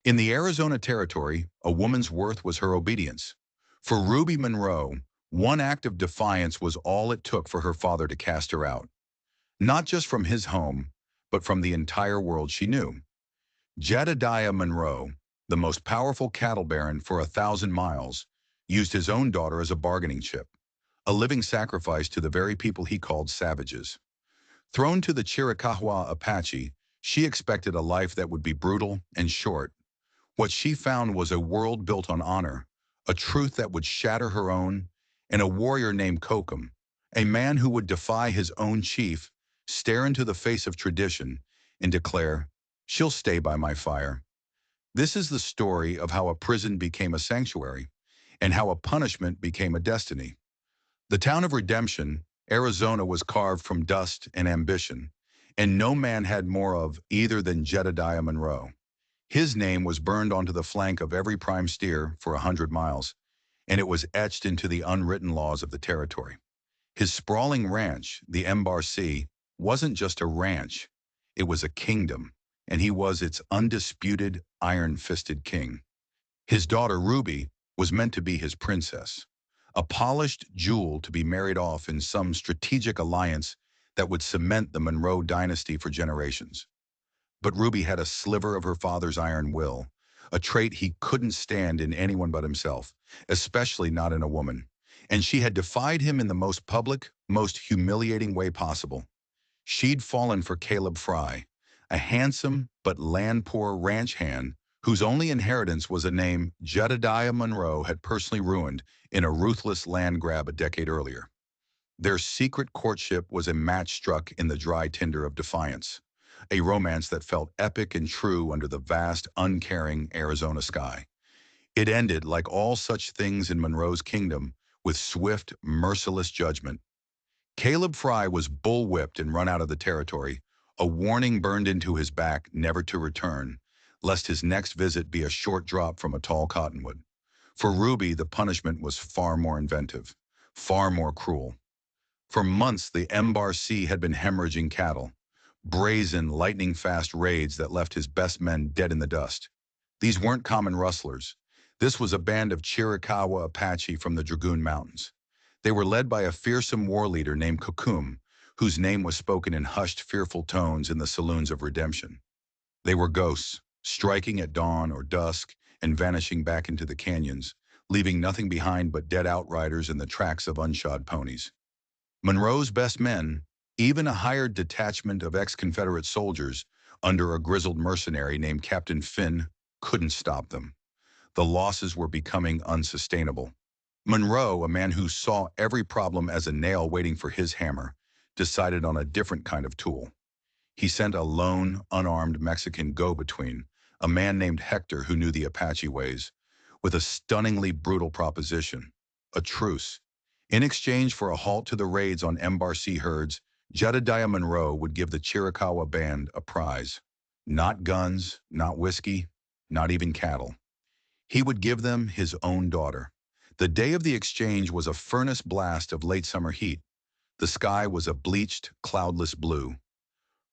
In the Arizona Territory, a woman's worth was her obedience. For Ruby Monroe, one act of defiance was all it took for her father to cast her out. Not just from his home, but from the entire world she knew. Jedediah Monroe, the most powerful cattle baron for 1,000 miles, used his own daughter as a bargaining chip, a living sacrifice to the very people he called savages. Thrown to the Chiricahua Apache, she expected a life that would be brutal and short. What she found was a world built on honor, a truth that would shatter her own, and a warrior named Kokum, a man who would defy his own chief, stare into the face of tradition, and declare, "She'll stay by my fire." This is the story of how a prison became a sanctuary, and how a punishment became a destiny. The town of Redemption, Arizona, was carved from dust and ambition, and no man had more of either than Jedediah Monroe. His name was burned onto the flank of every prime steer for 100 miles, and it was etched into the unwritten laws of the territory. His sprawling ranch, the Embarc, wasn't just a ranch, it was a kingdom, and he was its undisputed, iron-fisted king. His daughter, Ruby, was meant to be his princess, a polished jewel to be married off in some strategic alliance that would cement the Monroe dynasty for generations. But Ruby had a sliver of her father's iron will, a trait he couldn't stand in anyone but himself, especially not in a woman. And she had defied him in the most public, most humiliating way possible. She'd fallen for Caleb Fry, a handsome but land-poor ranch hand whose only inheritance was a name Jedediah Monroe had personally ruined in a ruthless land grab a decade earlier. Their secret courtship was a match struck in the dry tinder of defiance, a romance that felt epic and true under the vast, uncaring Arizona sky. It ended, like all such things in Monroe's kingdom, with swift, merciless judgment. Caleb Fry was bullwhipped and run out of the territory, a warning burned into his back never to return, lest his next visit be a short drop from a tall cottonwood. For Ruby, the punishment was far more inventive, far more cruel. For months, the Embarc had been hemorrhaging cattle, brazen, lightning-fast raids that left his best men dead in the dust. These weren't common rustlers. This was a band of Chiricahua Apache from the Dragoon Mountains. They were led by a fearsome war leader named Kokum, whose name was spoken in hushed, fearful tones in the saloons of Redemption. They were ghosts, striking at dawn or dusk and vanishing back into the canyons, leaving nothing behind but dead outriders and the tracks of unshod ponies. Monroe's best men, even a hired detachment of ex-Confederate soldiers under a grizzled mercenary named Captain Finn, couldn't stop them. The losses were becoming unsustainable. Monroe, a man who saw every problem as a nail waiting for his hammer, decided on a different kind of tool. He sent a lone, unarmed Mexican go-between, a man named Hector who knew the Apache ways, with a stunningly brutal proposition: a truce. In exchange for a halt to the raids on Embarc herds, Jedediah Monroe would give the Chiricahua band a prize. Not guns, not whiskey, not even cattle. He would give them his own daughter. The day of the exchange was a furnace blast of late summer heat. The sky was a bleached, cloudless blue.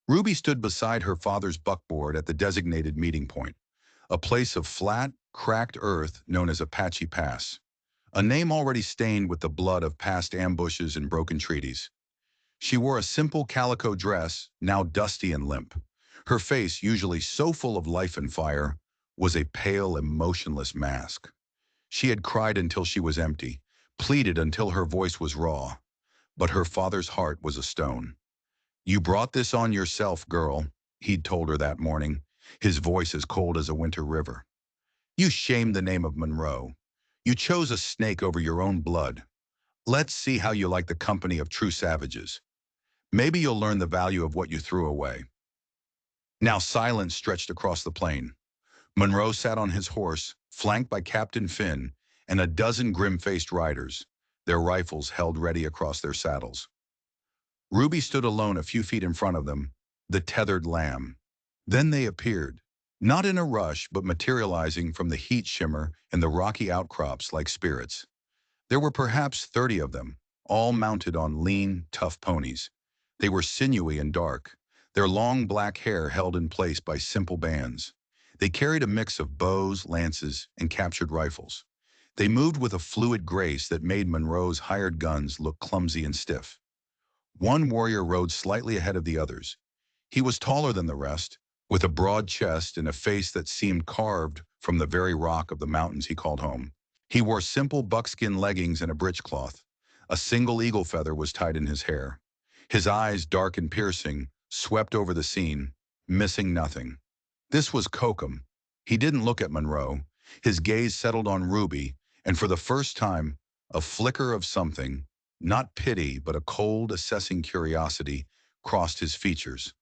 Ruby stood beside her father's buckboard at the designated meeting point, a place of flat, cracked earth known as Apache Pass, a name already stained with the blood of past ambushes and broken treaties. She wore a simple calico dress, now dusty and limp. Her face, usually so full of life and fire, was a pale, emotionless mask. She had cried until she was empty, pleaded until her voice was raw, but her father's heart was a stone. "You brought this on yourself, girl," he'd told her that morning, his voice as cold as a winter river. "You shamed the name of Monroe. You chose a snake over your own blood. Let's see how you like the company of true savages. Maybe you'll learn the value of what you threw away." Now silence stretched across the plain. Monroe sat on his horse, flanked by Captain Finn and a dozen grim-faced riders, their rifles held ready across their saddles. Ruby stood alone a few feet in front of them, the tethered lamb. Then they appeared, not in a rush, but materializing from the heat shimmer and the rocky outcrops like spirits. There were perhaps 30 of them, all mounted on lean, tough ponies. They were sinewy and dark, their long black hair held in place by simple bands. They carried a mix of bows, lances, and captured rifles. They moved with a fluid grace that made Monroe's hired guns look clumsy and stiff. One warrior rode slightly ahead of the others. He was taller than the rest, with a broad chest and a face that seemed carved from the very rock of the mountains he called home. He wore simple buckskin leggings and a breechcloth. A single eagle feather was tied in his hair. His eyes, dark and piercing, swept over the scene, missing nothing. This was Kokum. He didn't look at Monroe. His gaze settled on Ruby, and for the first time, a flicker of something, not pity, but a cold, assessing curiosity, crossed his features.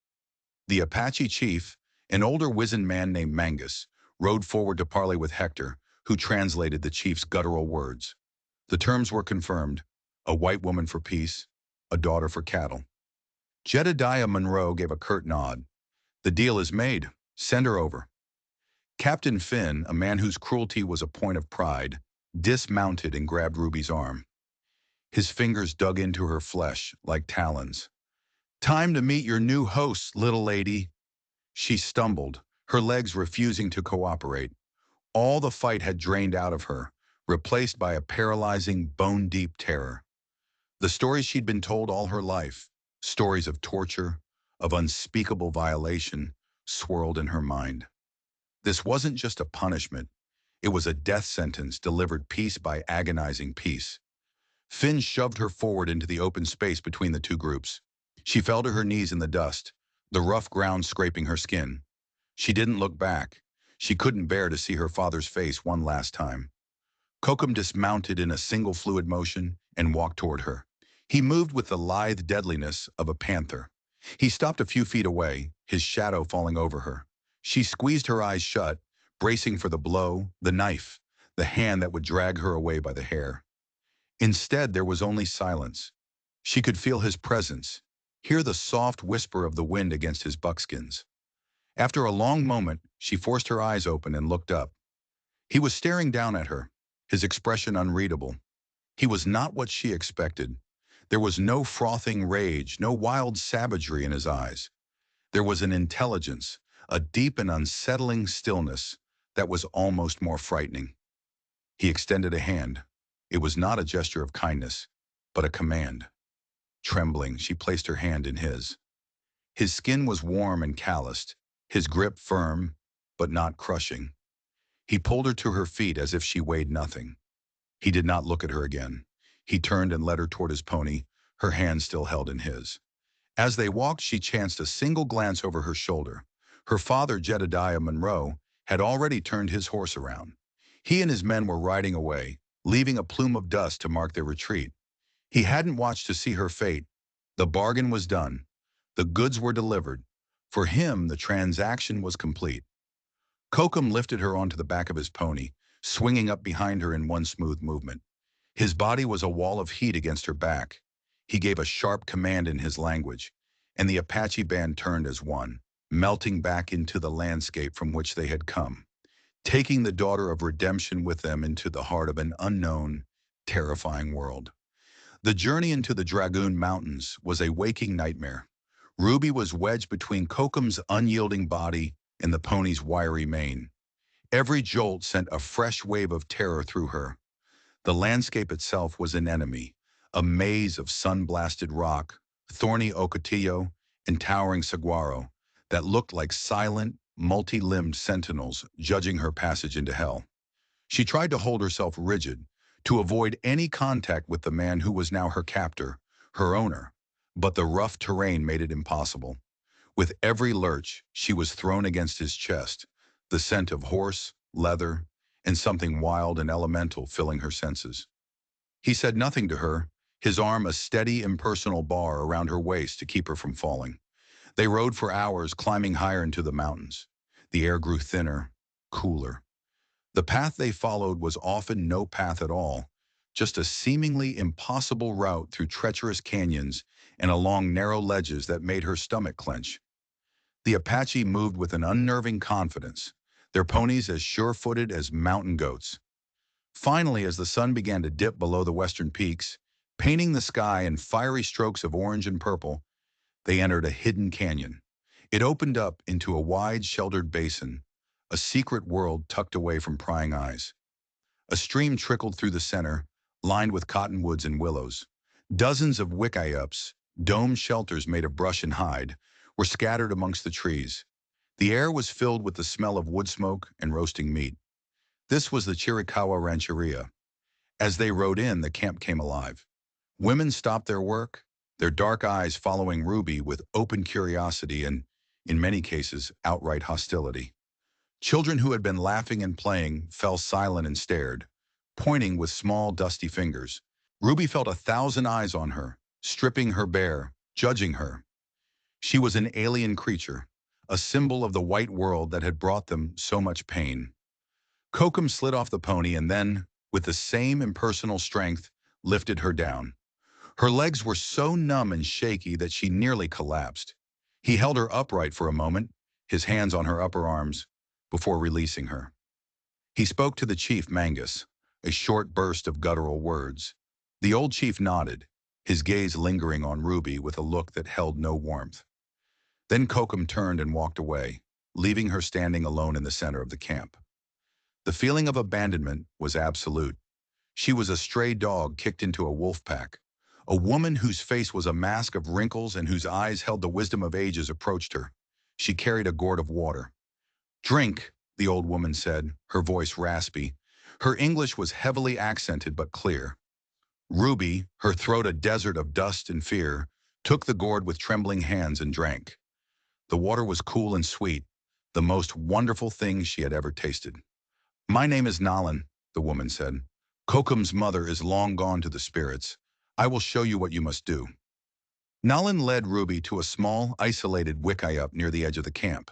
The Apache chief, an older wizened man named Mangus, rode forward to parley with Hector, who translated the chief's guttural words. The terms were confirmed: a white woman for peace, a daughter for cattle. Jedediah Monroe gave a curt nod. The deal is made. Send her over. Captain Finn, a man whose cruelty was a point of pride, dismounted and grabbed Ruby's arm. His fingers dug into her flesh like talons. Time to meet your new hosts, little lady. She stumbled, her legs refusing to cooperate. All the fight had drained out of her, replaced by a paralyzing, bone-deep terror. The stories she'd been told all her life, stories of torture, of unspeakable violation, swirled in her mind. This wasn't just a punishment. It was a death sentence delivered piece by agonizing piece. Finn shoved her forward into the open space between the two groups. She fell to her knees in the dust, the rough ground scraping her skin. She didn't look back. She couldn't bear to see her father's face one last time. Kokum dismounted in a single fluid motion and walked toward her. He moved with the lithe deadliness of a panther. He stopped a few feet away, his shadow falling over her. She squeezed her eyes shut, bracing for the blow, the knife, the hand that would drag her away by the hair. Instead, there was only silence. She could feel his presence, hear the soft whisper of the wind against his buckskins. After a long moment, she forced her eyes open and looked up. He was staring down at her, his expression unreadable. He was not what she expected. There was no frothing rage, no wild savagery in his eyes. There was an intelligence, a deep and unsettling stillness that was almost more frightening. He extended a hand. It was not a gesture of kindness, but a command. Trembling, she placed her hand in his. His skin was warm and calloused, his grip firm, but not crushing. He pulled her to her feet as if she weighed nothing. He did not look at her again. He turned and led her toward his pony, her hand still held in his. As they walked, she chanced a single glance over her shoulder. Her father, Jedediah Monroe, had already turned his horse around. He and his men were riding away, leaving a plume of dust to mark their retreat. He hadn't watched to see her fate. The bargain was done. The goods were delivered. For him, the transaction was complete. Kokum lifted her onto the back of his pony, swinging up behind her in one smooth movement. His body was a wall of heat against her back. He gave a sharp command in his language, and the Apache band turned as one, melting back into the landscape from which they had come, taking the daughter of redemption with them into the heart of an unknown, terrifying world. The journey into the Dragoon Mountains was a waking nightmare. Ruby was wedged between Kokum's unyielding body and the pony's wiry mane. Every jolt sent a fresh wave of terror through her. The landscape itself was an enemy, a maze of sun-blasted rock, thorny ocotillo, and towering saguaro that looked like silent, multi-limbed sentinels judging her passage into hell. She tried to hold herself rigid, to avoid any contact with the man who was now her captor, her owner, but the rough terrain made it impossible. With every lurch, she was thrown against his chest, the scent of horse, leather, and something wild and elemental filling her senses. He said nothing to her, his arm a steady, impersonal bar around her waist to keep her from falling. They rode for hours, climbing higher into the mountains. The air grew thinner, cooler. The path they followed was often no path at all, just a seemingly impossible route through treacherous canyons and along narrow ledges that made her stomach clench. The Apache moved with an unnerving confidence, their ponies as sure-footed as mountain goats. Finally, as the sun began to dip below the western peaks, painting the sky in fiery strokes of orange and purple, they entered a hidden canyon. It opened up into a wide, sheltered basin, a secret world tucked away from prying eyes. A stream trickled through the center, lined with cottonwoods and willows. Dozens of wickiups, domed shelters made of brush and hide, were scattered amongst the trees. The air was filled with the smell of wood smoke and roasting meat. This was the Chiricahua Rancheria. As they rode in, the camp came alive. Women stopped their work, their dark eyes following Ruby with open curiosity and, in many cases, outright hostility. Children who had been laughing and playing fell silent and stared, pointing with small, dusty fingers. Ruby felt 1,000 eyes on her, stripping her bare, judging her. She was an alien creature, a symbol of the white world that had brought them so much pain. Kokum slid off the pony and then, with the same impersonal strength, lifted her down. Her legs were so numb and shaky that she nearly collapsed. He held her upright for a moment, his hands on her upper arms, before releasing her. He spoke to the chief Mangus, a short burst of guttural words. The old chief nodded, his gaze lingering on Ruby with a look that held no warmth. Then Kokum turned and walked away, leaving her standing alone in the center of the camp. The feeling of abandonment was absolute. She was a stray dog kicked into a wolf pack. A woman whose face was a mask of wrinkles and whose eyes held the wisdom of ages approached her. She carried a gourd of water. "Drink," the old woman said, her voice raspy. Her English was heavily accented but clear. Ruby, her throat a desert of dust and fear, took the gourd with trembling hands and drank. The water was cool and sweet, the most wonderful thing she had ever tasted. "My name is Nalan," the woman said. "Kokum's mother is long gone to the spirits. I will show you what you must do." Nalan led Ruby to a small, isolated wickiup near the edge of the camp.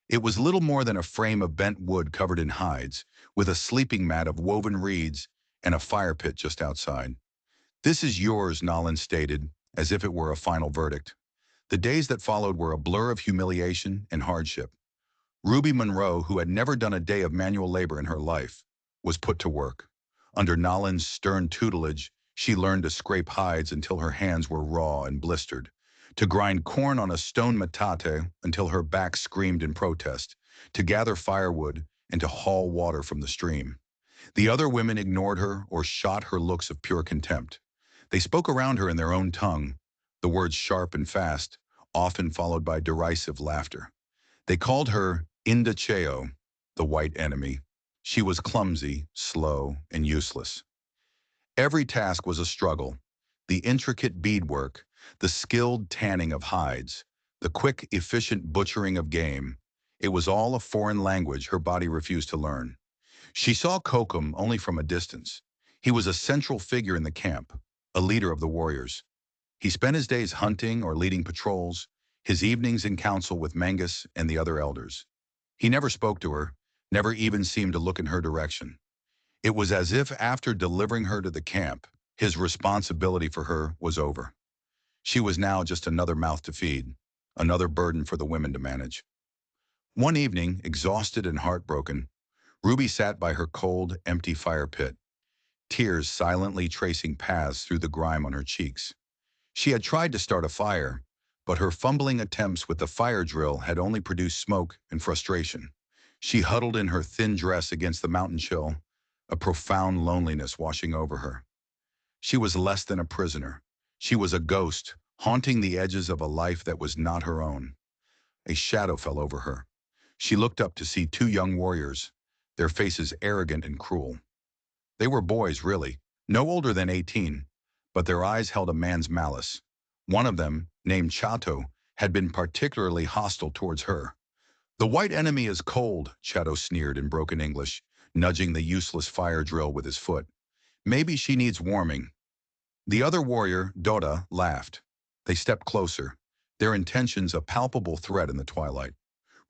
It was little more than a frame of bent wood covered in hides, with a sleeping mat of woven reeds and a fire pit just outside. "This is yours," Nalan stated, as if it were a final verdict. The days that followed were a blur of humiliation and hardship. Ruby Monroe, who had never done a day of manual labor in her life, was put to work. Under Nalan's stern tutelage, she learned to scrape hides until her hands were raw and blistered, to grind corn on a stone metate until her back screamed in protest, to gather firewood, and to haul water from the stream. The other women ignored her or shot her looks of pure contempt. They spoke around her in their own tongue, the words sharp and fast, often followed by derisive laughter. They called her Indacheo, the white enemy. She was clumsy, slow, and useless. Every task was a struggle. The intricate beadwork, the skilled tanning of hides, the quick, efficient butchering of game. It was all a foreign language her body refused to learn. She saw Kokum only from a distance. He was a central figure in the camp, a leader of the warriors. He spent his days hunting or leading patrols, his evenings in council with Mangus and the other elders. He never spoke to her, never even seemed to look in her direction. It was as if after delivering her to the camp, his responsibility for her was over. She was now just another mouth to feed, another burden for the women to manage. One evening, exhausted and heartbroken, Ruby sat by her cold, empty fire pit, tears silently tracing paths through the grime on her cheeks. She had tried to start a fire, but her fumbling attempts with the fire drill had only produced smoke and frustration. She huddled in her thin dress against the mountain chill, a profound loneliness washing over her. She was less than a prisoner. She was a ghost, haunting the edges of a life that was not her own. A shadow fell over her. She looked up to see two young warriors, their faces arrogant and cruel. They were boys, really, no older than 18, but their eyes held a man's malice. One of them, named Chato, had been particularly hostile towards her. "The white enemy is cold," Chato sneered in broken English, nudging the useless fire drill with his foot. "Maybe she needs warming." The other warrior, Dota, laughed. They stepped closer, their intentions a palpable threat in the twilight.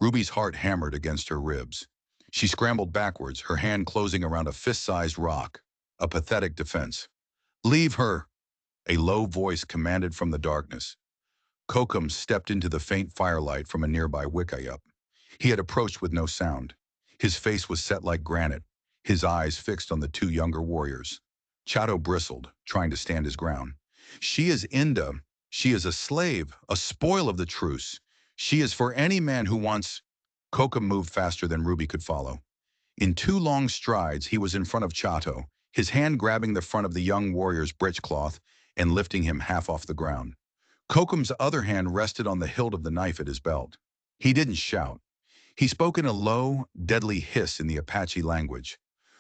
Ruby's heart hammered against her ribs. She scrambled backwards, her hand closing around a fist-sized rock, a pathetic defense. "Leave her," a low voice commanded from the darkness. Kokum stepped into the faint firelight from a nearby wickiup. He had approached with no sound. His face was set like granite, his eyes fixed on the two younger warriors. Chato bristled, trying to stand his ground. "She is Inda. She is a slave, a spoil of the truce. She is for any man who wants—" Kokum moved faster than Ruby could follow. In 2 long strides, he was in front of Chato, his hand grabbing the front of the young warrior's breechcloth and lifting him half off the ground. Kokum's other hand rested on the hilt of the knife at his belt. He didn't shout. He spoke in a low, deadly hiss in the Apache language.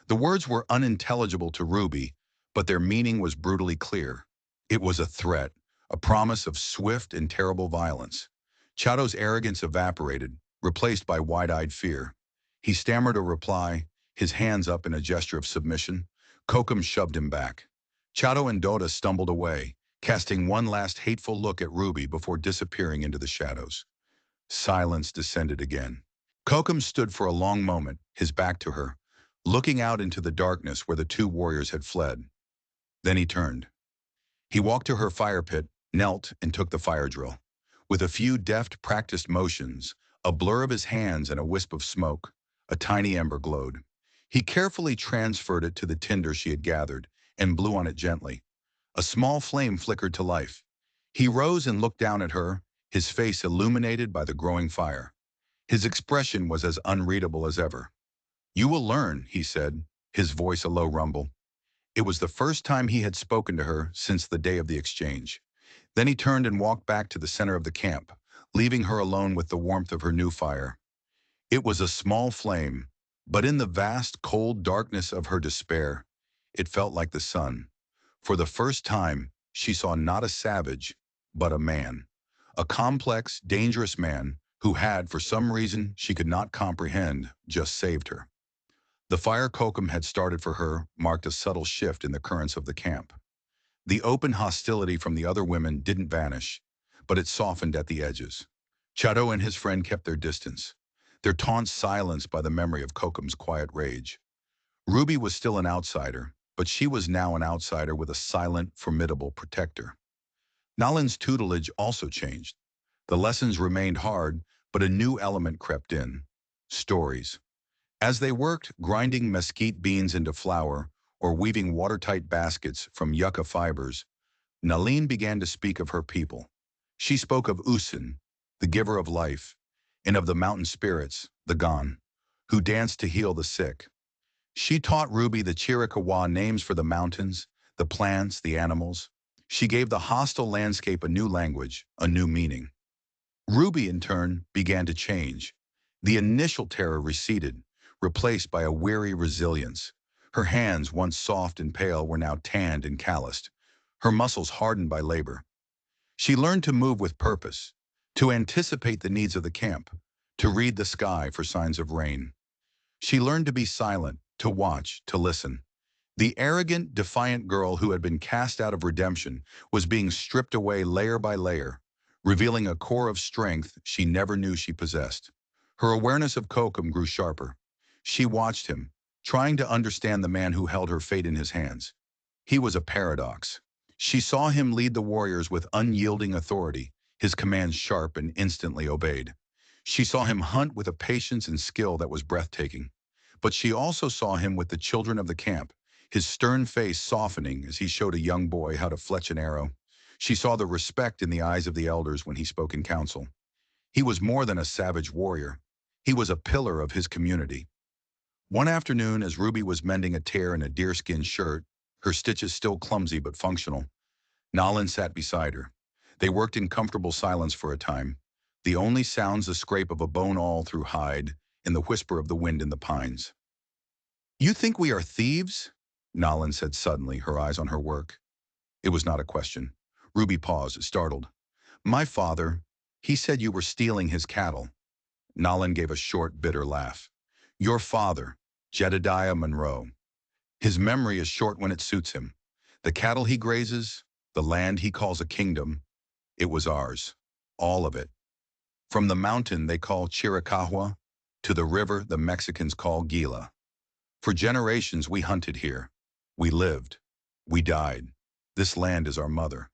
The words were unintelligible to Ruby, but their meaning was brutally clear. It was a threat, a promise of swift and terrible violence. Chato's arrogance evaporated, replaced by wide-eyed fear. He stammered a reply, his hands up in a gesture of submission. Kokum shoved him back. Chato and Dota stumbled away, casting one last hateful look at Ruby before disappearing into the shadows. Silence descended again. Kokum stood for a long moment, his back to her, looking out into the darkness where the 2 warriors had fled. Then he turned. He walked to her fire pit, knelt, and took the fire drill. With a few deft, practiced motions, a blur of his hands and a wisp of smoke, a tiny ember glowed. He carefully transferred it to the tinder she had gathered and blew on it gently. A small flame flickered to life. He rose and looked down at her, his face illuminated by the growing fire. His expression was as unreadable as ever. "You will learn," he said, his voice a low rumble. It was the first time he had spoken to her since the day of the exchange. Then he turned and walked back to the center of the camp, leaving her alone with the warmth of her new fire. It was a small flame, but in the vast, cold darkness of her despair, it felt like the sun. For the first time, she saw not a savage, but a man. A complex, dangerous man who had, for some reason she could not comprehend, just saved her. The fire Kokum had started for her marked a subtle shift in the currents of the camp. The open hostility from the other women didn't vanish, but it softened at the edges. Chato and his friend kept their distance, their taunts silenced by the memory of Kokum's quiet rage. Ruby was still an outsider, but she was now an outsider with a silent, formidable protector. Nalin's tutelage also changed. The lessons remained hard, but a new element crept in: stories. As they worked, grinding mesquite beans into flour or weaving watertight baskets from yucca fibers, Nalin began to speak of her people. She spoke of Usin, the giver of life, and of the mountain spirits, the Gan, who danced to heal the sick. She taught Ruby the Chiricahua names for the mountains, the plants, the animals. She gave the hostile landscape a new language, a new meaning. Ruby, in turn, began to change. The initial terror receded, replaced by a weary resilience. Her hands, once soft and pale, were now tanned and calloused, her muscles hardened by labor. She learned to move with purpose, to anticipate the needs of the camp, to read the sky for signs of rain. She learned to be silent, to watch, to listen. The arrogant, defiant girl who had been cast out of redemption was being stripped away layer by layer, revealing a core of strength she never knew she possessed. Her awareness of Kokum grew sharper. She watched him, trying to understand the man who held her fate in his hands. He was a paradox. She saw him lead the warriors with unyielding authority, his commands sharp and instantly obeyed. She saw him hunt with a patience and skill that was breathtaking. But she also saw him with the children of the camp, his stern face softening as he showed a young boy how to fletch an arrow. She saw the respect in the eyes of the elders when he spoke in council. He was more than a savage warrior. He was a pillar of his community. One afternoon, as Ruby was mending a tear in a deerskin shirt, her stitches still clumsy but functional, Nalin sat beside her. They worked in comfortable silence for a time, the only sounds the scrape of a bone awl through hide and the whisper of the wind in the pines. "You think we are thieves?" Nalin said suddenly, her eyes on her work. It was not a question. Ruby paused, startled. "My father, he said you were stealing his cattle." Nalin gave a short, bitter laugh. "Your father, Jedediah Monroe. His memory is short when it suits him. The cattle he grazes, the land he calls a kingdom, it was ours. All of it. From the mountain they call Chiricahua to the river the Mexicans call Gila. For generations we hunted here. We lived. We died. This land is our mother."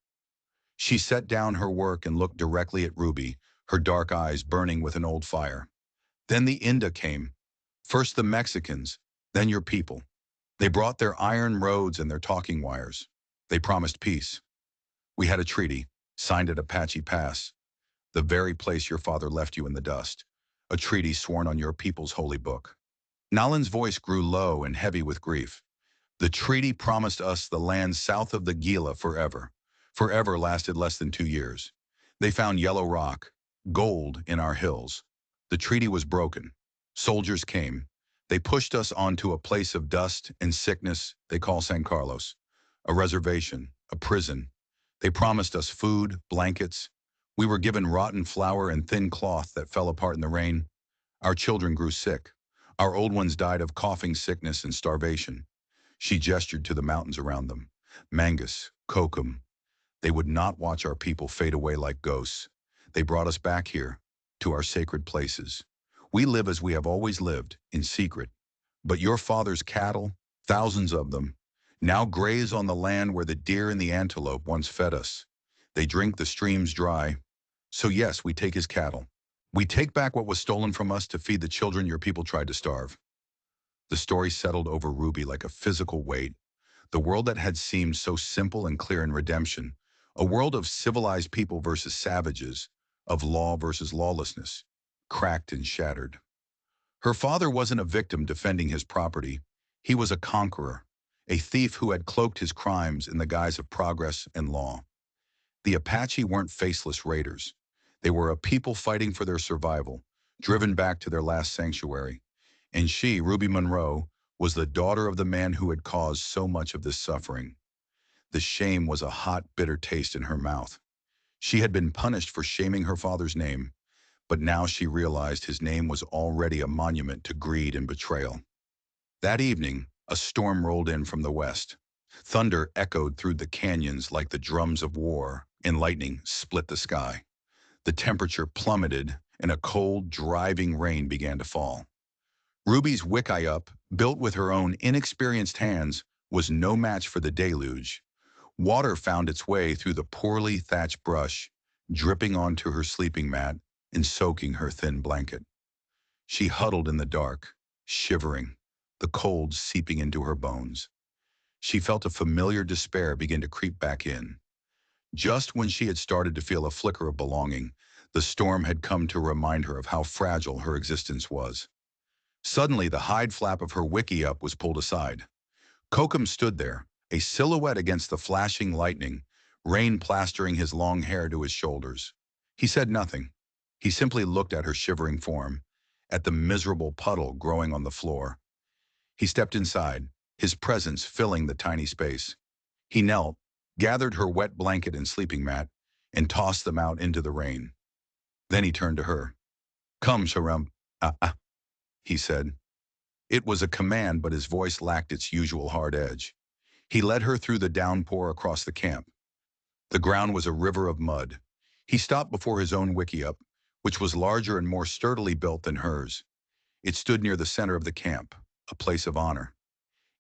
She set down her work and looked directly at Ruby, her dark eyes burning with an old fire. "Then the Inda came. First the Mexicans, then your people. They brought their iron roads and their talking wires. They promised peace. We had a treaty, signed at Apache Pass, the very place your father left you in the dust. a treaty sworn on your people's holy book. Nalan's voice grew low and heavy with grief. The treaty promised us the land south of the Gila forever. Forever lasted less than 2 years. They found yellow rock, gold in our hills. The treaty was broken. Soldiers came. They pushed us onto a place of dust and sickness they call San Carlos, a reservation, a prison. They promised us food, blankets. We were given rotten flour and thin cloth that fell apart in the rain. Our children grew sick. Our old ones died of coughing sickness and starvation. She gestured to the mountains around them. Mangus, Kokum. They would not watch our people fade away like ghosts. They brought us back here, to our sacred places. We live as we have always lived, in secret. But your father's cattle, thousands of them, now graze on the land where the deer and the antelope once fed us. They drink the streams dry. So yes, we take his cattle. We take back what was stolen from us to feed the children your people tried to starve. The story settled over Ruby like a physical weight. The world that had seemed so simple and clear in redemption, a world of civilized people versus savages, of law versus lawlessness, cracked and shattered. Her father wasn't a victim defending his property. He was a conqueror, a thief who had cloaked his crimes in the guise of progress and law. The Apache weren't faceless raiders. They were a people fighting for their survival, driven back to their last sanctuary. And she, Ruby Monroe, was the daughter of the man who had caused so much of this suffering. The shame was a hot, bitter taste in her mouth. She had been punished for shaming her father's name, but now she realized his name was already a monument to greed and betrayal. That evening, a storm rolled in from the west. Thunder echoed through the canyons like the drums of war, and lightning split the sky. The temperature plummeted, and a cold, driving rain began to fall. Ruby's wickiup, built with her own inexperienced hands, was no match for the deluge. Water found its way through the poorly thatched brush, dripping onto her sleeping mat and soaking her thin blanket. She huddled in the dark, shivering, the cold seeping into her bones. She felt a familiar despair begin to creep back in. Just when she had started to feel a flicker of belonging, the storm had come to remind her of how fragile her existence was. Suddenly, the hide flap of her wickiup was pulled aside. Kokum stood there, a silhouette against the flashing lightning, rain plastering his long hair to his shoulders. He said nothing. He simply looked at her shivering form, at the miserable puddle growing on the floor. He stepped inside, his presence filling the tiny space. He knelt, gathered her wet blanket and sleeping mat, and tossed them out into the rain. Then he turned to her. "Come, Sharam, he said. It was a command, but his voice lacked its usual hard edge. He led her through the downpour across the camp. The ground was a river of mud. He stopped before his own wickiup, which was larger and more sturdily built than hers. It stood near the center of the camp, a place of honor.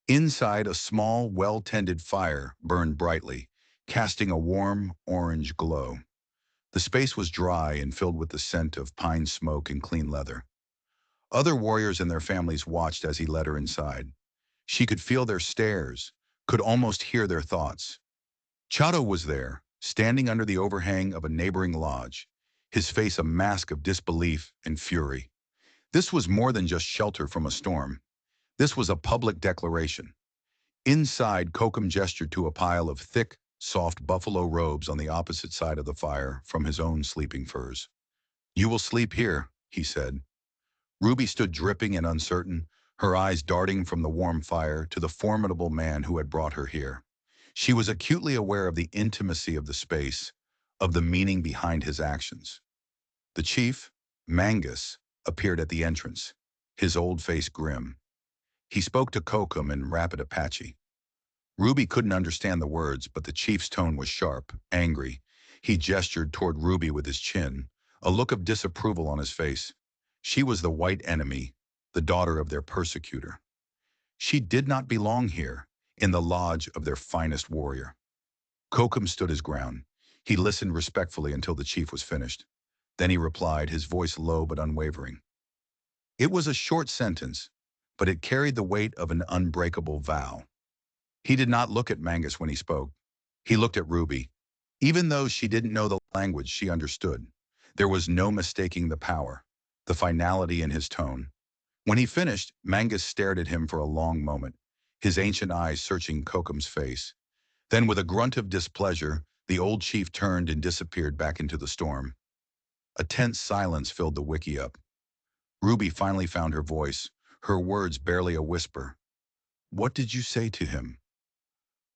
Inside, a small, well-tended fire burned brightly, casting a warm, orange glow. The space was dry and filled with the scent of pine smoke and clean leather. Other warriors and their families watched as he led her inside. She could feel their stares, could almost hear their thoughts. Chato was there, standing under the overhang of a neighboring lodge, his face a mask of disbelief and fury. This was more than just shelter from a storm. This was a public declaration. Inside, Kokum gestured to a pile of thick, soft buffalo robes on the opposite side of the fire from his own sleeping furs. "You will sleep here," he said. Ruby stood dripping and uncertain, her eyes darting from the warm fire to the formidable man who had brought her here. She was acutely aware of the intimacy of the space, of the meaning behind his actions. The chief, Mangus, appeared at the entrance, his old face grim. He spoke to Kokum in rapid Apache. Ruby couldn't understand the words, but the chief's tone was sharp, angry. He gestured toward Ruby with his chin, a look of disapproval on his face. She was the white enemy, the daughter of their persecutor. She did not belong here, in the lodge of their finest warrior. Kokum stood his ground. He listened respectfully until the chief was finished. Then he replied, his voice low but unwavering. It was a short sentence, but it carried the weight of an unbreakable vow. He did not look at Mangus when he spoke. He looked at Ruby. Even though she didn't know the language, she understood. There was no mistaking the power. the finality in his tone. When he finished, Mangus stared at him for a long moment, his ancient eyes searching Kokum's face. Then, with a grunt of displeasure, the old chief turned and disappeared back into the storm. A tense silence filled the wiki-up. Ruby finally found her voice, her words barely a whisper. "What did you say to him?"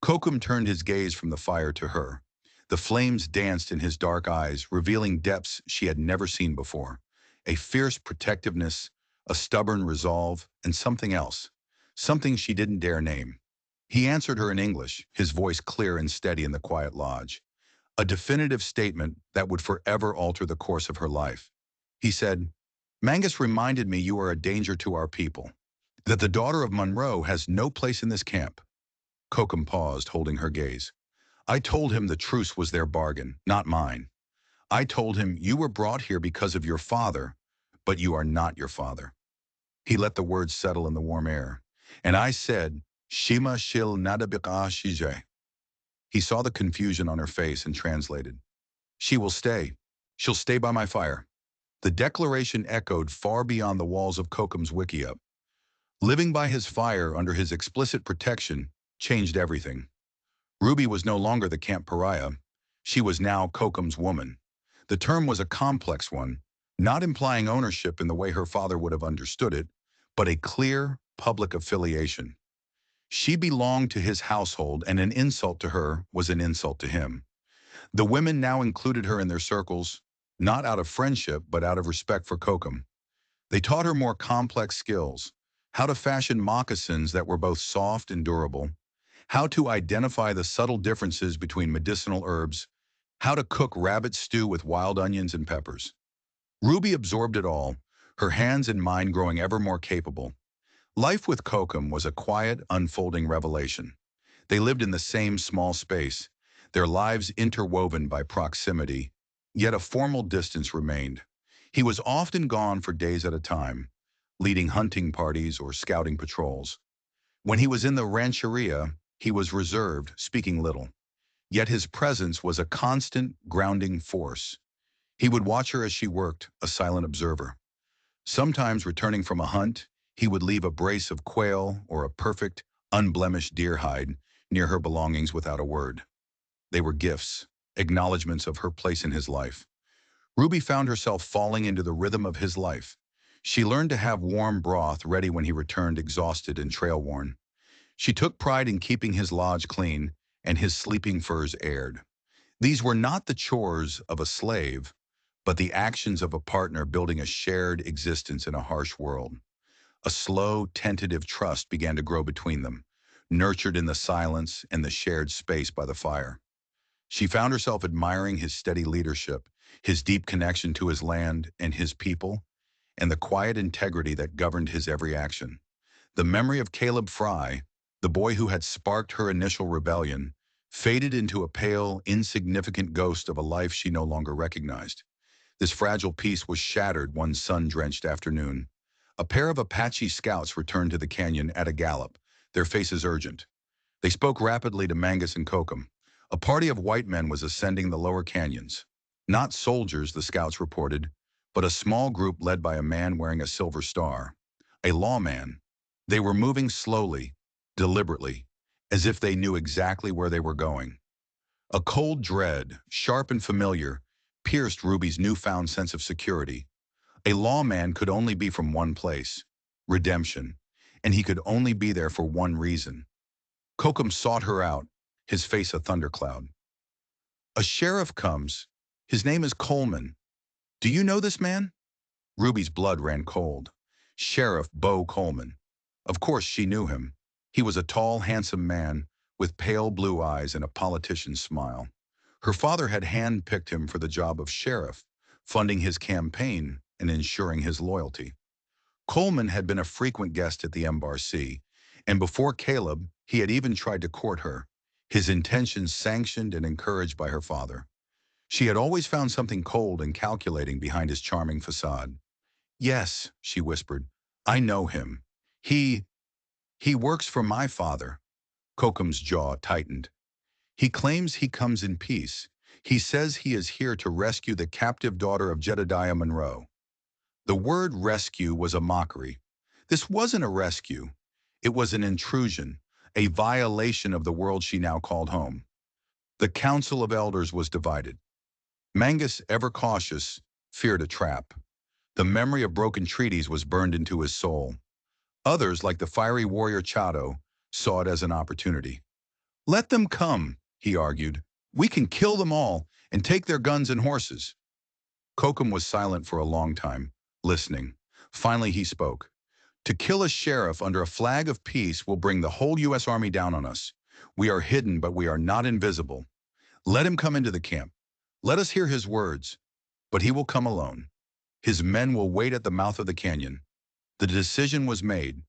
Kokum turned his gaze from the fire to her. The flames danced in his dark eyes, revealing depths she had never seen before. A fierce protectiveness, a stubborn resolve, and something else. Something she didn't dare name. He answered her in English, his voice clear and steady in the quiet lodge. A definitive statement that would forever alter the course of her life. He said, "Mangus reminded me you are a danger to our people, that the daughter of Monroe has no place in this camp." Kokum paused, holding her gaze. "I told him the truce was their bargain, not mine. I told him you were brought here because of your father, but you are not your father." He let the words settle in the warm air. "And I said, Shima shil nadabika shije." He saw the confusion on her face and translated. "She will stay. She'll stay by my fire." The declaration echoed far beyond the walls of Kokum's wiki-up. Living by his fire under his explicit protection changed everything. Ruby was no longer the camp pariah. She was now Kokum's woman. The term was a complex one, not implying ownership in the way her father would have understood it, but a clear, public affiliation. She belonged to his household, and an insult to her was an insult to him. The women now included her in their circles, not out of friendship, but out of respect for Kokum. They taught her more complex skills, how to fashion moccasins that were both soft and durable, how to identify the subtle differences between medicinal herbs, how to cook rabbit stew with wild onions and peppers. Ruby absorbed it all, her hands and mind growing ever more capable. Life with Kokum was a quiet, unfolding revelation. They lived in the same small space, their lives interwoven by proximity, yet a formal distance remained. He was often gone for days at a time, leading hunting parties or scouting patrols. When he was in the rancheria, he was reserved, speaking little. Yet his presence was a constant, grounding force. He would watch her as she worked, a silent observer. Sometimes, returning from a hunt, he would leave a brace of quail or a perfect, unblemished deer hide near her belongings without a word. They were gifts, acknowledgments of her place in his life. Ruby found herself falling into the rhythm of his life. She learned to have warm broth ready when he returned exhausted and trail-worn. She took pride in keeping his lodge clean and his sleeping furs aired. These were not the chores of a slave, but the actions of a partner building a shared existence in a harsh world. A slow, tentative trust began to grow between them, nurtured in the silence and the shared space by the fire. She found herself admiring his steady leadership, his deep connection to his land and his people, and the quiet integrity that governed his every action. The memory of Caleb Fry, the boy who had sparked her initial rebellion, faded into a pale, insignificant ghost of a life she no longer recognized. This fragile peace was shattered one sun-drenched afternoon. A pair of Apache scouts returned to the canyon at a gallop, their faces urgent. They spoke rapidly to Mangus and Kokum. A party of white men was ascending the lower canyons. Not soldiers, the scouts reported, but a small group led by a man wearing a silver star. A lawman. They were moving slowly, deliberately, as if they knew exactly where they were going. A cold dread, sharp and familiar, pierced Ruby's newfound sense of security. A lawman could only be from one place, redemption, and he could only be there for one reason. Kokum sought her out, his face a thundercloud. "A sheriff comes. His name is Coleman. Do you know this man?" Ruby's blood ran cold. Sheriff Bo Coleman. Of course she knew him. He was a tall, handsome man with pale blue eyes and a politician's smile. Her father had handpicked him for the job of sheriff, funding his campaign and ensuring his loyalty. Coleman had been a frequent guest at the Embassy, and before Caleb, he had even tried to court her, his intentions sanctioned and encouraged by her father. She had always found something cold and calculating behind his charming facade. "Yes," she whispered, "I know him. He works for my father." Kokum's jaw tightened. "He claims he comes in peace. He says he is here to rescue the captive daughter of Jedediah Monroe." The word rescue was a mockery. This wasn't a rescue. It was an intrusion, a violation of the world she now called home. The Council of Elders was divided. Mangus, ever cautious, feared a trap. The memory of broken treaties was burned into his soul. Others, like the fiery warrior Chado, saw it as an opportunity. Let them come, he argued. We can kill them all and take their guns and horses. Kokum was silent for a long time, listening. Finally he spoke. To kill a sheriff under a flag of peace will bring the whole U.S. Army down on us. We are hidden, but we are not invisible. Let him come into the camp. Let us hear his words. But he will come alone. His men will wait at the mouth of the canyon. The decision was made.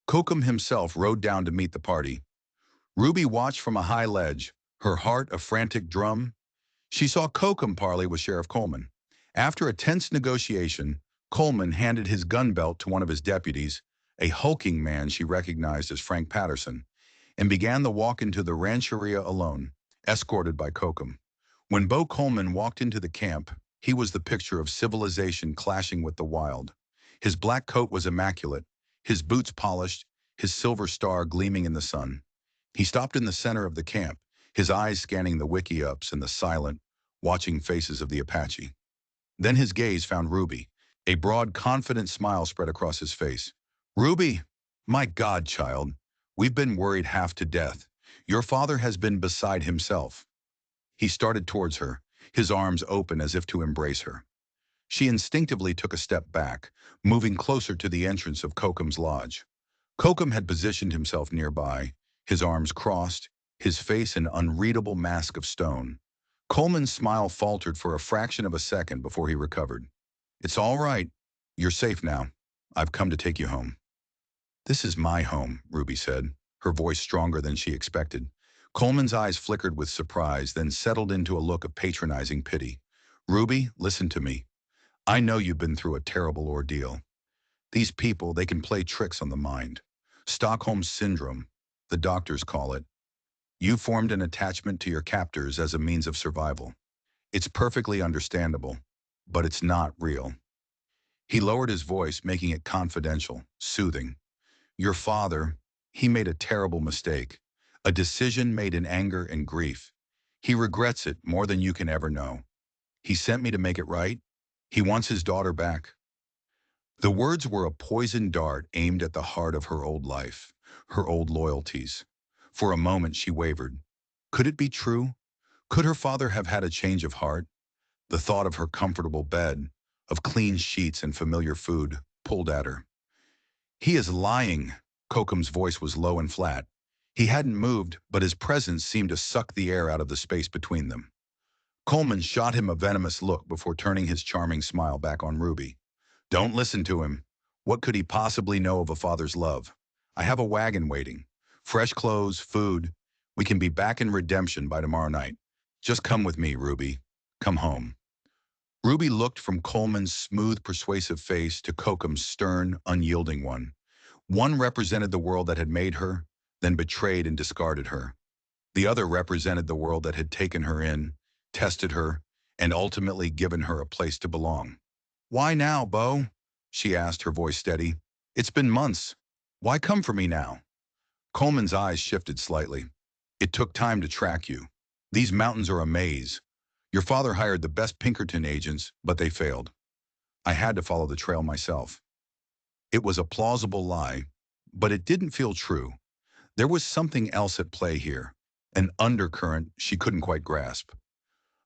Kokum himself rode down to meet the party. Ruby watched from a high ledge, her heart a frantic drum. She saw Kokum parley with Sheriff Coleman. After a tense negotiation, Coleman handed his gun belt to one of his deputies, a hulking man she recognized as Frank Patterson, and began the walk into the rancheria alone, escorted by Kokum. When Bo Coleman walked into the camp, he was the picture of civilization clashing with the wild. His black coat was immaculate, his boots polished, his silver star gleaming in the sun. He stopped in the center of the camp, his eyes scanning the wiki-ups and the silent, watching faces of the Apache. Then his gaze found Ruby. A broad, confident smile spread across his face. Ruby, my God, child, we've been worried half to death. Your father has been beside himself. He started towards her, his arms open as if to embrace her. She instinctively took a step back, moving closer to the entrance of Kokum's lodge. Kokum had positioned himself nearby, his arms crossed, his face an unreadable mask of stone. Coleman's smile faltered for a fraction of a second before he recovered. It's all right. You're safe now. I've come to take you home. This is my home, Ruby said, her voice stronger than she expected. Coleman's eyes flickered with surprise, then settled into a look of patronizing pity. Ruby, listen to me. I know you've been through a terrible ordeal. These people, they can play tricks on the mind. Stockholm Syndrome, the doctors call it. You formed an attachment to your captors as a means of survival. It's perfectly understandable, but it's not real. He lowered his voice, making it confidential, soothing. Your father, he made a terrible mistake, a decision made in anger and grief. He regrets it more than you can ever know. He sent me to make it right. He wants his daughter back. The words were a poisoned dart aimed at the heart of her old life, her old loyalties. For a moment she wavered. Could it be true? Could her father have had a change of heart? The thought of her comfortable bed, of clean sheets and familiar food, pulled at her. He is lying. Kokum's voice was low and flat. He hadn't moved, but his presence seemed to suck the air out of the space between them. Coleman shot him a venomous look before turning his charming smile back on Ruby. Don't listen to him. What could he possibly know of a father's love? I have a wagon waiting. Fresh clothes, food. We can be back in Redemption by tomorrow night. Just come with me, Ruby. Come home. Ruby looked from Coleman's smooth, persuasive face to Kokum's stern, unyielding one. One represented the world that had made her, then betrayed and discarded her. The other represented the world that had taken her in, tested her, and ultimately given her a place to belong. Why now, Bo? She asked, her voice steady. It's been months. Why come for me now? Coleman's eyes shifted slightly. It took time to track you. These mountains are a maze. Your father hired the best Pinkerton agents, but they failed. I had to follow the trail myself. It was a plausible lie, but it didn't feel true. There was something else at play here, an undercurrent she couldn't quite grasp.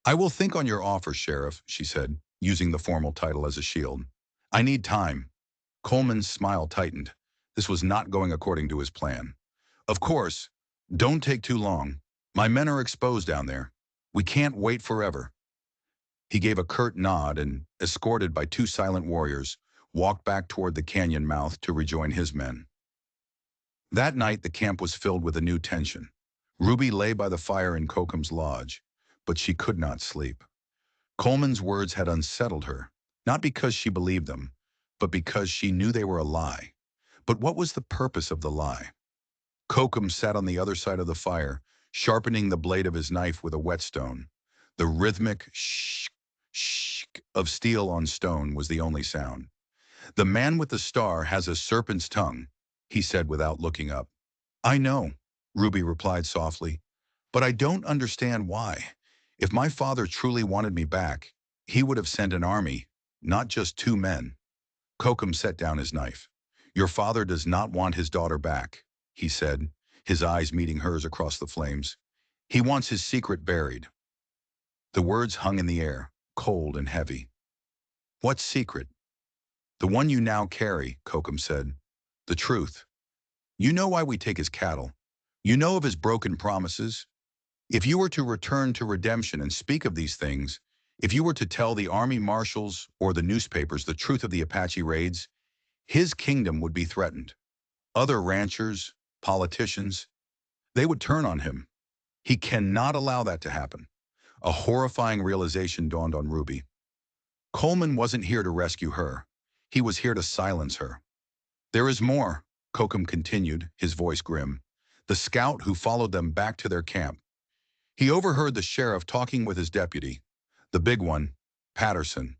I will think on your offer, Sheriff, she said, using the formal title as a shield. I need time. Coleman's smile tightened. This was not going according to his plan. Of course, don't take too long. My men are exposed down there. We can't wait forever. He gave a curt nod and, escorted by two silent warriors, walked back toward the canyon mouth to rejoin his men. That night, the camp was filled with a new tension. Ruby lay by the fire in Kokum's lodge, but she could not sleep. Coleman's words had unsettled her, not because she believed them, but because she knew they were a lie. But what was the purpose of the lie? Kokum sat on the other side of the fire, sharpening the blade of his knife with a whetstone. The rhythmic shh, shh of steel on stone was the only sound. "The man with the star has a serpent's tongue," he said without looking up. "I know," Ruby replied softly, "but I don't understand why. If my father truly wanted me back, he would have sent an army, not just 2 men." Kokum set down his knife. "Your father does not want his daughter back," he said, his eyes meeting hers across the flames. "He wants his secret buried." The words hung in the air, cold and heavy. "What secret?" "The one you now carry," Kokum said. "The truth. You know why we take his cattle. You know of his broken promises. If you were to return to redemption and speak of these things, if you were to tell the army marshals or the newspapers the truth of the Apache raids, his kingdom would be threatened. Other ranchers, politicians, they would turn on him. He cannot allow that to happen." A horrifying realization dawned on Ruby. Coleman wasn't here to rescue her. He was here to silence her. "There is more," Kokum continued, his voice grim. "The scout who followed them back to their camp. He overheard the sheriff talking with his deputy, the big one, Patterson.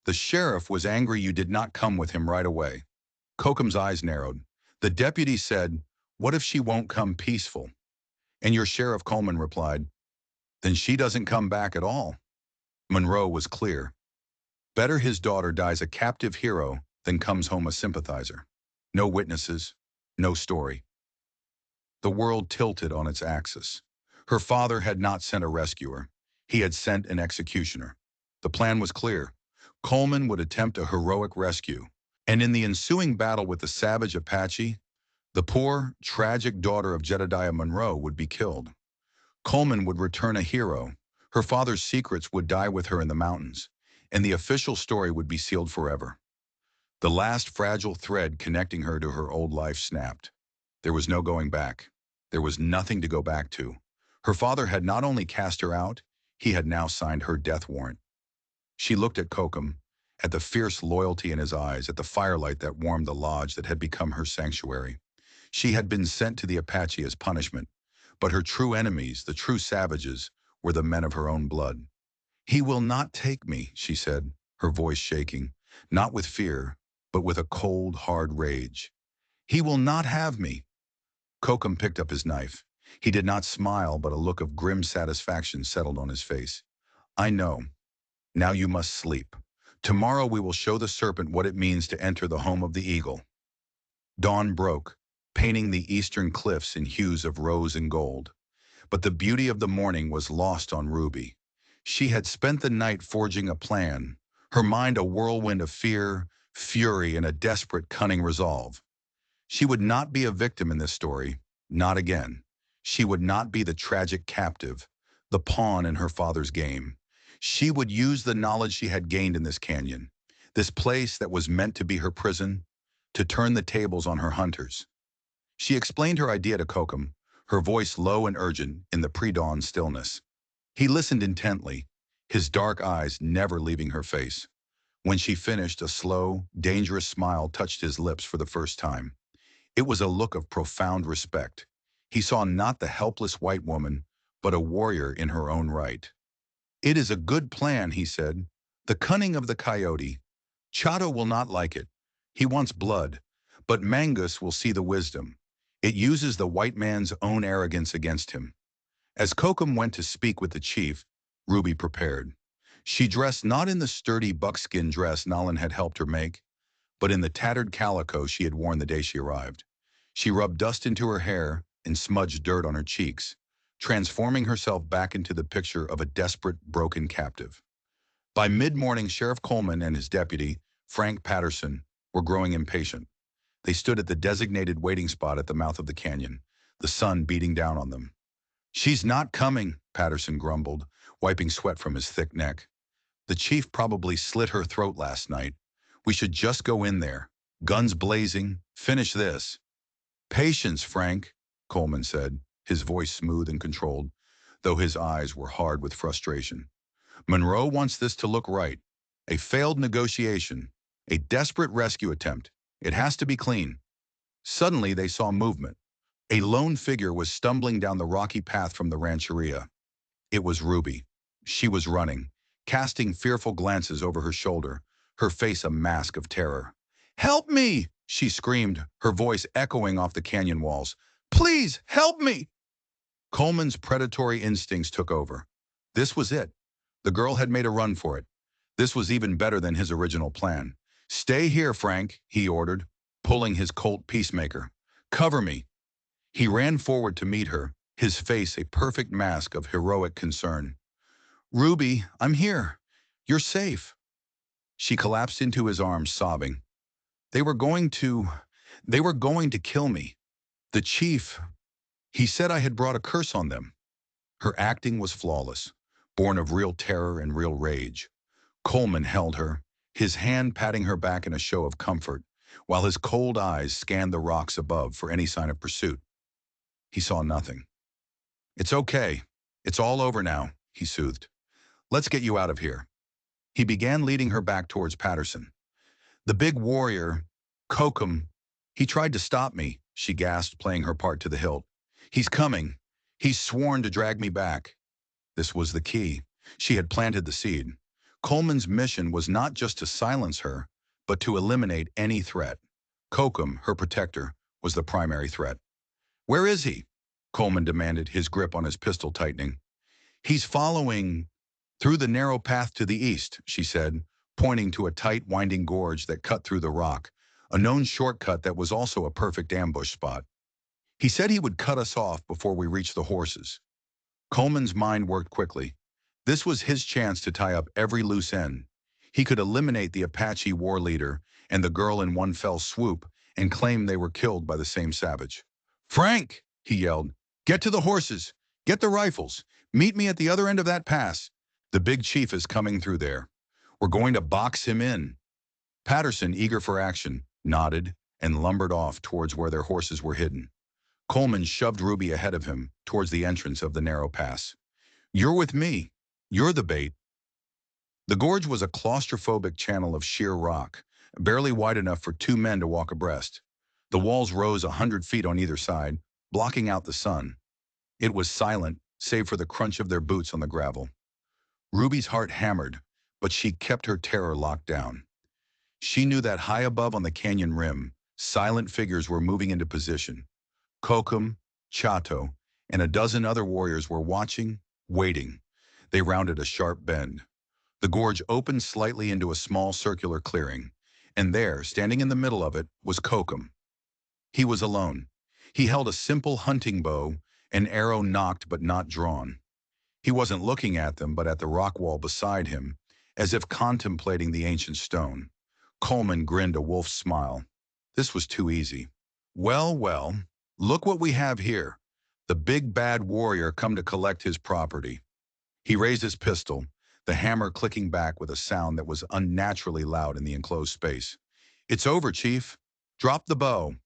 The sheriff was angry you did not come with him right away." Kokum's eyes narrowed. "The deputy said, 'What if she won't come peaceful?' And your Sheriff Coleman replied, 'Then she doesn't come back at all.'" Monroe was clear. Better his daughter dies a captive hero than comes home a sympathizer. No witnesses, no story. The world tilted on its axis. Her father had not sent a rescuer. He had sent an executioner. The plan was clear. Coleman would attempt a heroic rescue, and in the ensuing battle with the savage Apache, the poor, tragic daughter of Jedediah Monroe would be killed. Coleman would return a hero. Her father's secrets would die with her in the mountains, and the official story would be sealed forever. The last fragile thread connecting her to her old life snapped. There was no going back. There was nothing to go back to. Her father had not only cast her out, he had now signed her death warrant. She looked at Kokum, at the fierce loyalty in his eyes, at the firelight that warmed the lodge that had become her sanctuary. She had been sent to the Apache as punishment, but her true enemies, the true savages, were the men of her own blood. "He will not take me," she said, her voice shaking, not with fear, but with a cold, hard rage. "He will not have me." Kokum picked up his knife. He did not smile, but a look of grim satisfaction settled on his face. "I know. Now you must sleep. Tomorrow we will show the serpent what it means to enter the home of the eagle." Dawn broke, painting the eastern cliffs in hues of rose and gold. But the beauty of the morning was lost on Ruby. She had spent the night forging a plan, her mind a whirlwind of fear, fury, and a desperate, cunning resolve. She would not be a victim in this story, not again. She would not be the tragic captive, the pawn in her father's game. She would use the knowledge she had gained in this canyon, this place that was meant to be her prison, to turn the tables on her hunters. She explained her idea to Kokum, her voice low and urgent in the pre-dawn stillness. He listened intently, his dark eyes never leaving her face. When she finished, a slow, dangerous smile touched his lips for the first time. It was a look of profound respect. He saw not the helpless white woman, but a warrior in her own right. "It is a good plan," he said. "The cunning of the coyote. Chato will not like it. He wants blood. But Mangus will see the wisdom. It uses the white man's own arrogance against him." As Kokum went to speak with the chief, Ruby prepared. She dressed not in the sturdy buckskin dress Nalin had helped her make, but in the tattered calico she had worn the day she arrived. She rubbed dust into her hair and smudged dirt on her cheeks, transforming herself back into the picture of a desperate, broken captive. By mid-morning, Sheriff Coleman and his deputy, Frank Patterson, were growing impatient. They stood at the designated waiting spot at the mouth of the canyon, the sun beating down on them. "She's not coming," Patterson grumbled, wiping sweat from his thick neck. "The chief probably slit her throat last night. We should just go in there, guns blazing, finish this." "Patience, Frank," Coleman said, his voice smooth and controlled, though his eyes were hard with frustration. "Monroe wants this to look right. A failed negotiation, a desperate rescue attempt. It has to be clean." Suddenly they saw movement. A lone figure was stumbling down the rocky path from the rancheria. It was Ruby. She was running, casting fearful glances over her shoulder, her face a mask of terror. "Help me!" she screamed, her voice echoing off the canyon walls. "Please, help me!" Coleman's predatory instincts took over. This was it. The girl had made a run for it. This was even better than his original plan. "Stay here, Frank," he ordered, pulling his Colt Peacemaker. "Cover me." He ran forward to meet her, his face a perfect mask of heroic concern. "Ruby, I'm here. You're safe." She collapsed into his arms, sobbing. They were going to... They were going to kill me. The chief, he said I had brought a curse on them. Her acting was flawless, born of real terror and real rage. Coleman held her, his hand patting her back in a show of comfort, while his cold eyes scanned the rocks above for any sign of pursuit. He saw nothing. "It's okay. It's all over now," he soothed. "Let's get you out of here." He began leading her back towards Patterson. "The big warrior, Kokum, he tried to stop me," she gasped, playing her part to the hilt. "He's coming. He's sworn to drag me back." This was the key. She had planted the seed. Coleman's mission was not just to silence her, but to eliminate any threat. Kokum, her protector, was the primary threat. "Where is he?" Coleman demanded, his grip on his pistol tightening. "He's following through the narrow path to the east," she said, pointing to a tight, winding gorge that cut through the rock, a known shortcut that was also a perfect ambush spot. "He said he would cut us off before we reached the horses." Coleman's mind worked quickly. This was his chance to tie up every loose end. He could eliminate the Apache war leader and the girl in one fell swoop and claim they were killed by the same savage. "Frank!" he yelled. "Get to the horses! Get the rifles! Meet me at the other end of that pass. The big chief is coming through there. We're going to box him in." Patterson, eager for action, nodded and lumbered off towards where their horses were hidden. Coleman shoved Ruby ahead of him towards the entrance of the narrow pass. "You're with me. You're the bait." The gorge was a claustrophobic channel of sheer rock, barely wide enough for two men to walk abreast. The walls rose 100 feet on either side, blocking out the sun. It was silent, save for the crunch of their boots on the gravel. Ruby's heart hammered, but she kept her terror locked down. She knew that high above on the canyon rim, silent figures were moving into position. Kokum, Chato, and a dozen other warriors were watching, waiting. They rounded a sharp bend. The gorge opened slightly into a small circular clearing, and there, standing in the middle of it, was Kokum. He was alone. He held a simple hunting bow, an arrow nocked but not drawn. He wasn't looking at them, but at the rock wall beside him, as if contemplating the ancient stone. Coleman grinned a wolf's smile. This was too easy. "Well, well, look what we have here. The big bad warrior come to collect his property." He raised his pistol, the hammer clicking back with a sound that was unnaturally loud in the enclosed space. "It's over, Chief. Drop the bow."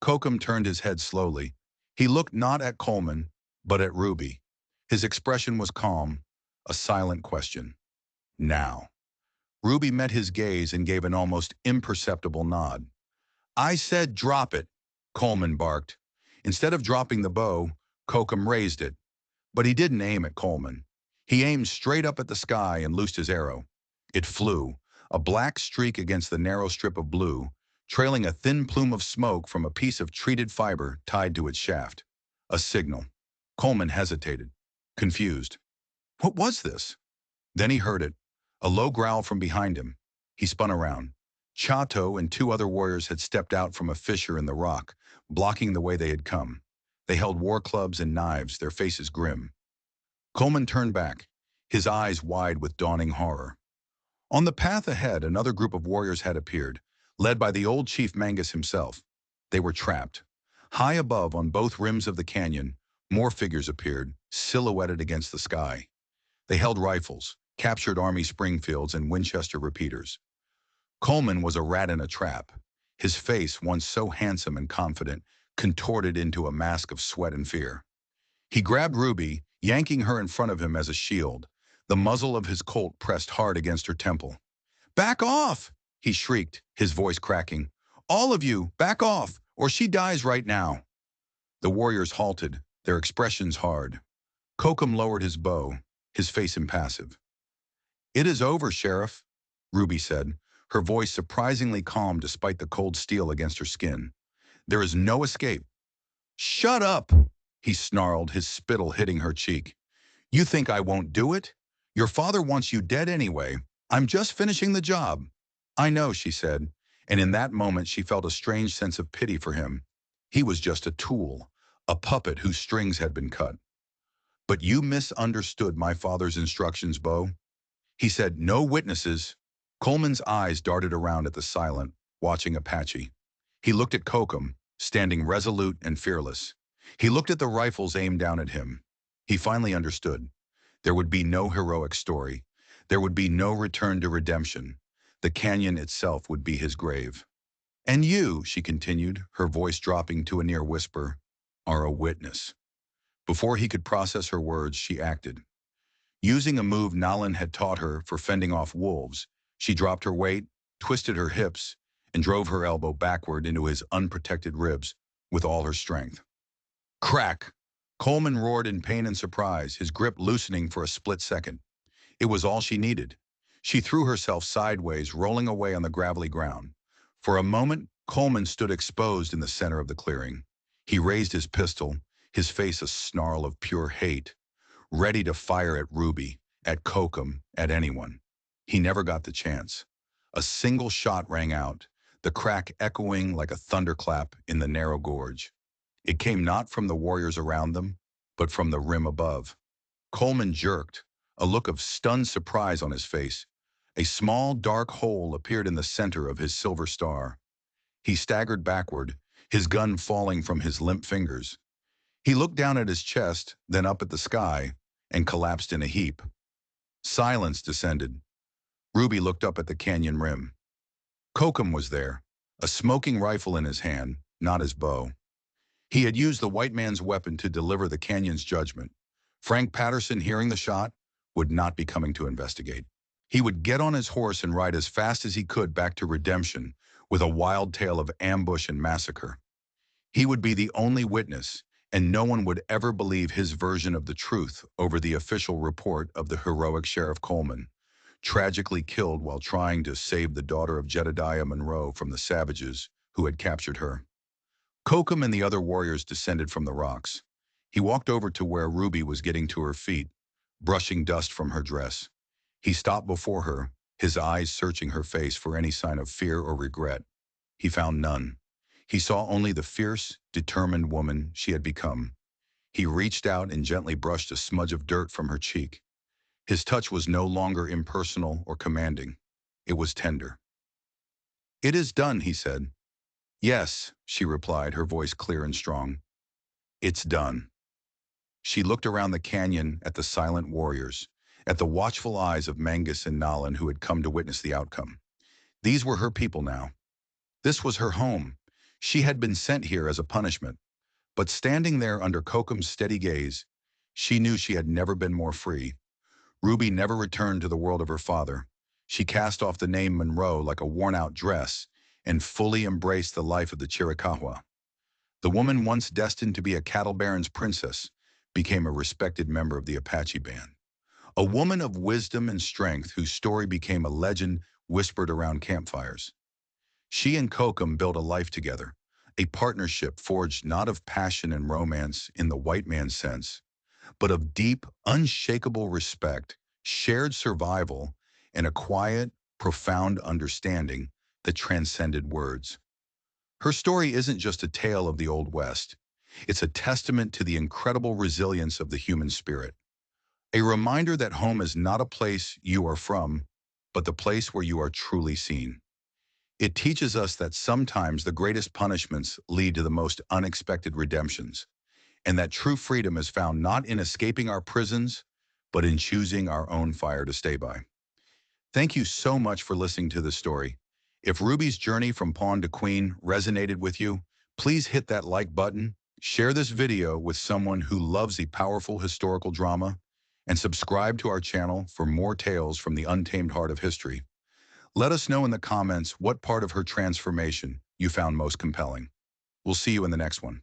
Kokum turned his head slowly. He looked not at Coleman, but at Ruby. His expression was calm, a silent question. "Now." Ruby met his gaze and gave an almost imperceptible nod. "I said drop it," Coleman barked. Instead of dropping the bow, Kokum raised it. But he didn't aim at Coleman. He aimed straight up at the sky and loosed his arrow. It flew, a black streak against the narrow strip of blue, trailing a thin plume of smoke from a piece of treated fiber tied to its shaft. A signal. Coleman hesitated, confused. What was this? Then he heard it, a low growl from behind him. He spun around. Chato and two other warriors had stepped out from a fissure in the rock, blocking the way they had come. They held war clubs and knives, their faces grim. Coleman turned back, his eyes wide with dawning horror. On the path ahead, another group of warriors had appeared, led by the old Chief Mangus himself. They were trapped. High above, on both rims of the canyon, more figures appeared, silhouetted against the sky. They held rifles, captured Army Springfields and Winchester repeaters. Coleman was a rat in a trap. His face, once so handsome and confident, contorted into a mask of sweat and fear. He grabbed Ruby, yanking her in front of him as a shield. The muzzle of his Colt pressed hard against her temple. "Back off!" he shrieked, his voice cracking. "All of you, back off, or she dies right now." The warriors halted, their expressions hard. Kokum lowered his bow, his face impassive. "It is over, Sheriff," Ruby said. her voice surprisingly calm despite the cold steel against her skin. "There is no escape." "Shut up!" he snarled, his spittle hitting her cheek. "You think I won't do it? Your father wants you dead anyway. I'm just finishing the job." "I know," she said, and in that moment she felt a strange sense of pity for him. He was just a tool, a puppet whose strings had been cut. "But you misunderstood my father's instructions, Bo." He said, "No witnesses." Coleman's eyes darted around at the silent, watching Apache. He looked at Kokum, standing resolute and fearless. He looked at the rifles aimed down at him. He finally understood. There would be no heroic story. There would be no return to redemption. The canyon itself would be his grave. "And you," she continued, her voice dropping to a near whisper, "are a witness." Before he could process her words, she acted. Using a move Nalan had taught her for fending off wolves, she dropped her weight, twisted her hips, and drove her elbow backward into his unprotected ribs with all her strength. Crack! Coleman roared in pain and surprise, his grip loosening for a split second. It was all she needed. She threw herself sideways, rolling away on the gravelly ground. For a moment, Coleman stood exposed in the center of the clearing. He raised his pistol, his face a snarl of pure hate, ready to fire at Ruby, at Kokum, at anyone. He never got the chance. A single shot rang out, the crack echoing like a thunderclap in the narrow gorge. It came not from the warriors around them, but from the rim above. Coleman jerked, a look of stunned surprise on his face. A small, dark hole appeared in the center of his silver star. He staggered backward, his gun falling from his limp fingers. He looked down at his chest, then up at the sky, and collapsed in a heap. Silence descended. Ruby looked up at the canyon rim. Kokum was there, a smoking rifle in his hand, not his bow. He had used the white man's weapon to deliver the canyon's judgment. Frank Patterson, hearing the shot, would not be coming to investigate. He would get on his horse and ride as fast as he could back to redemption with a wild tale of ambush and massacre. He would be the only witness, and no one would ever believe his version of the truth over the official report of the heroic Sheriff Coleman, tragically killed while trying to save the daughter of Jedediah Monroe from the savages who had captured her. Kokum and the other warriors descended from the rocks. He walked over to where Ruby was getting to her feet, brushing dust from her dress. He stopped before her, his eyes searching her face for any sign of fear or regret. He found none. He saw only the fierce, determined woman she had become. He reached out and gently brushed a smudge of dirt from her cheek. His touch was no longer impersonal or commanding. It was tender. "It is done," he said. "Yes," she replied, her voice clear and strong. "It's done." She looked around the canyon at the silent warriors, at the watchful eyes of Mangus and Nalan who had come to witness the outcome. These were her people now. This was her home. She had been sent here as a punishment. But standing there under Kokum's steady gaze, she knew she had never been more free. Ruby never returned to the world of her father. She cast off the name Monroe like a worn-out dress and fully embraced the life of the Chiricahua. The woman once destined to be a cattle baron's princess became a respected member of the Apache band. A woman of wisdom and strength whose story became a legend whispered around campfires. She and Kokum built a life together, a partnership forged not of passion and romance in the white man's sense, but of deep, unshakable respect, shared survival, and a quiet, profound understanding that transcended words. Her story isn't just a tale of the Old West. It's a testament to the incredible resilience of the human spirit. A reminder that home is not a place you are from, but the place where you are truly seen. It teaches us that sometimes the greatest punishments lead to the most unexpected redemptions, and that true freedom is found not in escaping our prisons, but in choosing our own fire to stay by. Thank you so much for listening to this story. If Ruby's journey from pawn to queen resonated with you, please hit that like button, share this video with someone who loves the powerful historical drama, and subscribe to our channel for more tales from the untamed heart of history. Let us know in the comments what part of her transformation you found most compelling. We'll see you in the next one.